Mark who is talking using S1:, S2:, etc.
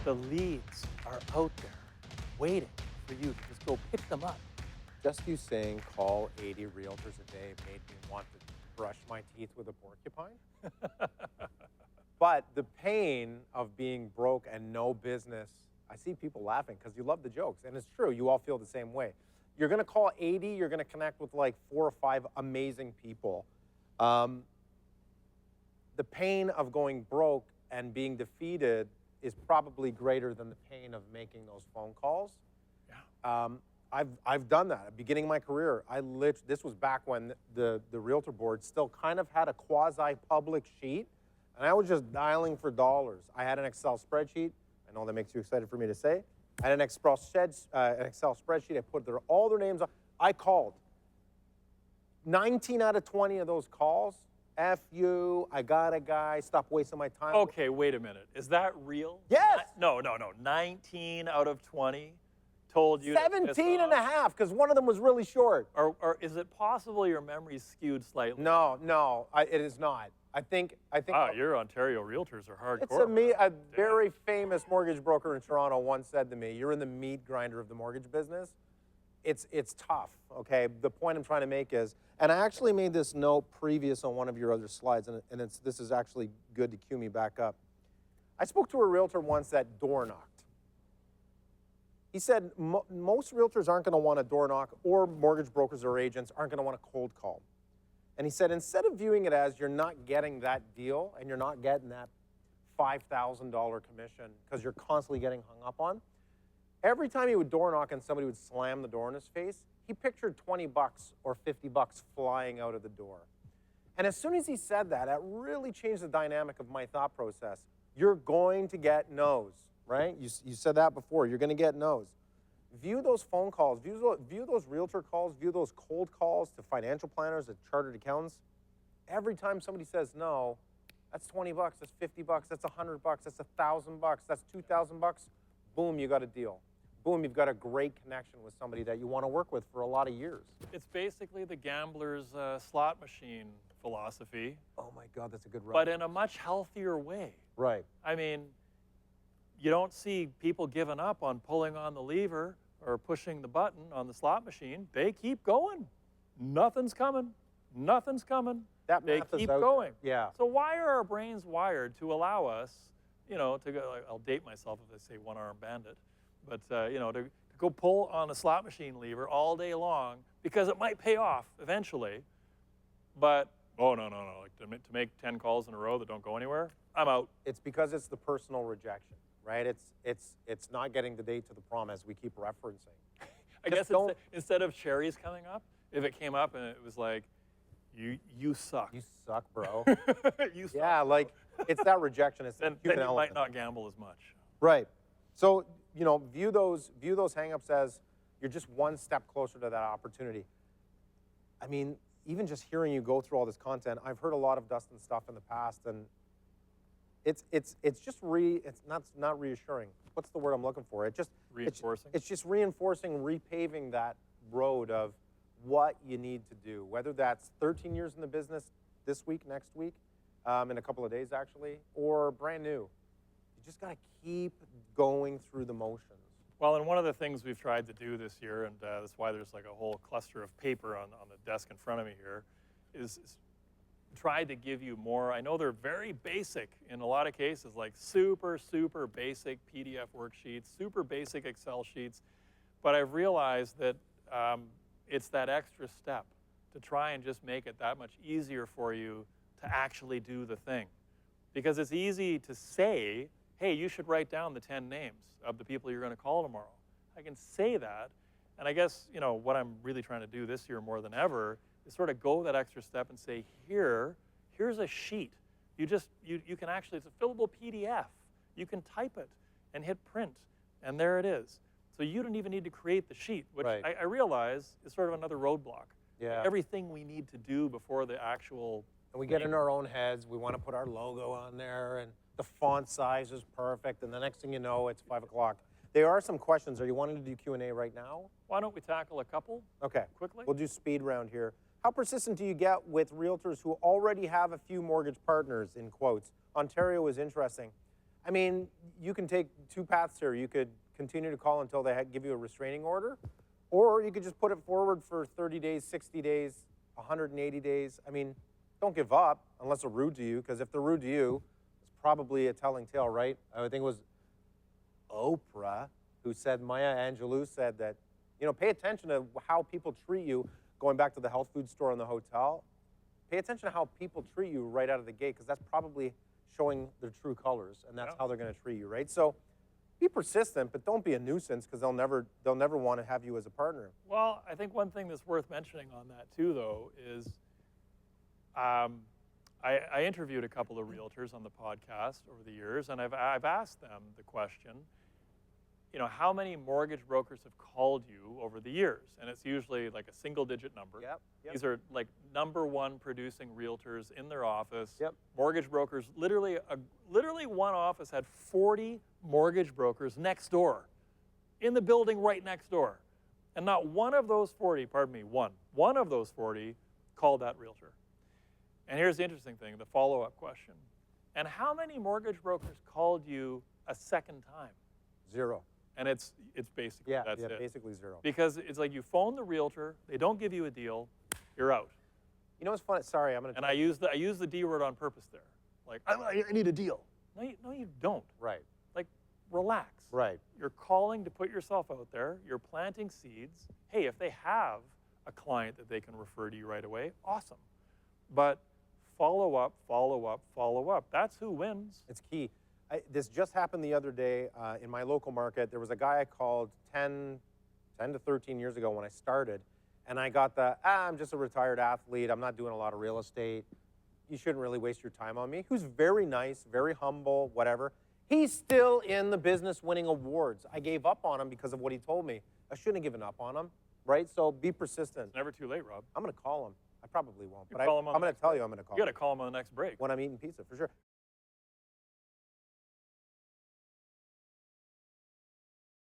S1: The leads are out there waiting for you to just go pick them up.
S2: Just you saying call 80 realtors a day made me want to brush my teeth with a porcupine. But the pain of being broke and no business, I see people laughing because you love the jokes. And it's true, you all feel the same way. You're going to call 80, you're going to connect with like 4 or 5 amazing people. The pain of going broke and being defeated is probably greater than the pain of making those phone calls.
S1: Yeah.
S2: I've done that. At the beginning of my career, this was back when the realtor board still kind of had a quasi-public sheet, and I was just dialing for dollars. I had an Excel spreadsheet. I know that makes you excited for me to say. I had an Excel spreadsheet. I put all their names on. I called. 19 out of 20 of those calls, F you, I got a guy, stop wasting my time.
S1: Okay, wait a minute. Is that real?
S2: Yes.
S1: No. 19 out of 20 told you
S2: 17 and a half, because one of them was really short.
S1: Or is it possible your memory's skewed slightly?
S2: No, it is not. I think.
S1: Wow, your Ontario realtors are hardcore.
S2: It's a very famous mortgage broker in Toronto once said to me, "You're in the meat grinder of the mortgage business. It's tough." Okay. The point I'm trying to make is, and I actually made this note previous on one of your other slides, and this is actually good to cue me back up. I spoke to a realtor once that door knocked. He said most realtors aren't going to want to door knock, or mortgage brokers or agents aren't going to want to cold call. And he said, instead of viewing it as you're not getting that deal and you're not getting that $5,000 commission because you're constantly getting hung up on, every time he would door knock and somebody would slam the door in his face, he pictured $20 or $50 flying out of the door. And as soon as he said that, it really changed the dynamic of my thought process. You're going to get no's, right? You said that before. You're going to get no's. View those phone calls, view those realtor calls, view those cold calls to financial planners, to chartered accountants. Every time somebody says no, that's $20, that's $50, that's $100, that's $1,000, that's $2,000. Boom, you got a deal. Boom, you've got a great connection with somebody that you want to work with for a lot of years.
S1: It's basically the gambler's slot machine philosophy.
S2: Oh my God, that's a good run.
S1: But in a much healthier way.
S2: Right.
S1: I mean, you don't see people giving up on pulling on the lever or pushing the button on the slot machine. They keep going. Nothing's coming. Nothing's coming. They keep going.
S2: Yeah.
S1: So why are our brains wired to allow us, to go, I'll date myself if I say one-armed bandit, but, to go pull on the slot machine lever all day long because it might pay off eventually, but, no, like to make 10 calls in a row that don't go anywhere, I'm out.
S2: It's because it's the personal rejection. Right, it's not getting the date to the prom, as we keep referencing.
S1: I guess instead of cherries coming up, if it came up and it was like, you suck.
S2: You suck, bro.
S1: You suck.
S2: Yeah, like it's that rejection. It's
S1: then
S2: human
S1: you
S2: element.
S1: might not gamble as much.
S2: Right. So view those hangups as you're just one step closer to that opportunity. I mean, even just hearing you go through all this content, I've heard a lot of Dustin stuff in the past, and it's not reassuring. What's the word I'm looking for?
S1: Reinforcing.
S2: It's just reinforcing, repaving that road of what you need to do. Whether that's 13 years in the business this week, next week, in a couple of days actually, or brand new. You just got to keep going through the motions.
S1: Well, and one of the things we've tried to do this year, and that's why there's like a whole cluster of paper on the desk in front of me here, is tried to give you more. I know they're very basic in a lot of cases, like super basic PDF worksheets, super basic Excel sheets, but I've realized that it's that extra step to try and just make it that much easier for you to actually do the thing. Because it's easy to say, hey, you should write down the 10 names of the people you're going to call tomorrow. I can say that, and I guess what I'm really trying to do this year more than ever is sort of go that extra step and say, here's a sheet. You can actually, it's a fillable PDF. You can type it and hit print, and there it is. So you don't even need to create the sheet, which
S2: right.
S1: I realize is sort of another roadblock.
S2: Yeah.
S1: Everything we need to do before the actual.
S2: And we get in our own heads. We want to put our logo on there, and the font size is perfect, and the next thing you know, it's 5 o'clock. There are some questions. Are you wanting to do Q&A right now?
S1: Why don't we tackle a couple?
S2: Okay.
S1: Quickly?
S2: We'll do speed round here. How persistent do you get with realtors who already have a few mortgage partners, in quotes? Ontario is interesting. I mean, you can take two paths here. You could continue to call until they give you a restraining order, or you could just put it forward for 30 days, 60 days, 180 days. I mean, don't give up unless they're rude to you, because if they're rude to you, it's probably a telling tale, right? I think it was Oprah who said, Maya Angelou said that, you know, pay attention to how people treat you, going back to the health food store and the hotel. Pay attention to how people treat you right out of the gate, because that's probably showing their true colors, and that's how they're going to treat you, right? So be persistent, but don't be a nuisance, because they'll never want to have you as a partner.
S1: Well, I think one thing that's worth mentioning on that too, though, is I interviewed a couple of realtors on the podcast over the years, and I've asked them the question, you know, how many mortgage brokers have called you over the years? And it's usually like a single-digit number.
S2: Yep.
S1: These are like #1 producing realtors in their office.
S2: Yep.
S1: Mortgage brokers, literally one office had 40 mortgage brokers next door, in the building right next door. And not one of those 40, pardon me, one of those 40 called that realtor. And here's the interesting thing, the follow-up question. And how many mortgage brokers called you a second time?
S2: 0.
S1: And it's basically, that's it.
S2: Basically 0.
S1: Because it's like you phone the realtor, they don't give you a deal, you're out.
S2: You know what's funny? Sorry, I'm going to.
S1: And I use the D word on purpose there. Like, I need a deal. No, you don't.
S2: Right.
S1: Like, relax.
S2: Right.
S1: You're calling to put yourself out there. You're planting seeds. Hey, if they have a client that they can refer to you right away, awesome. But follow up, follow up, follow up. That's who wins.
S2: It's key. This just happened the other day in my local market. There was a guy I called 10 to 13 years ago when I started, and I got I'm just a retired athlete. I'm not doing a lot of real estate. You shouldn't really waste your time on me. Who's very nice, very humble, whatever. He's still in the business winning awards. I gave up on him because of what he told me. I shouldn't have given up on him, right? So be persistent.
S1: It's never too late, Rob.
S2: I'm going to call him. I probably won't, but
S1: call him
S2: I'm going to tell you I'm going to call him.
S1: You got to call him on the next break.
S2: When I'm eating pizza, for sure.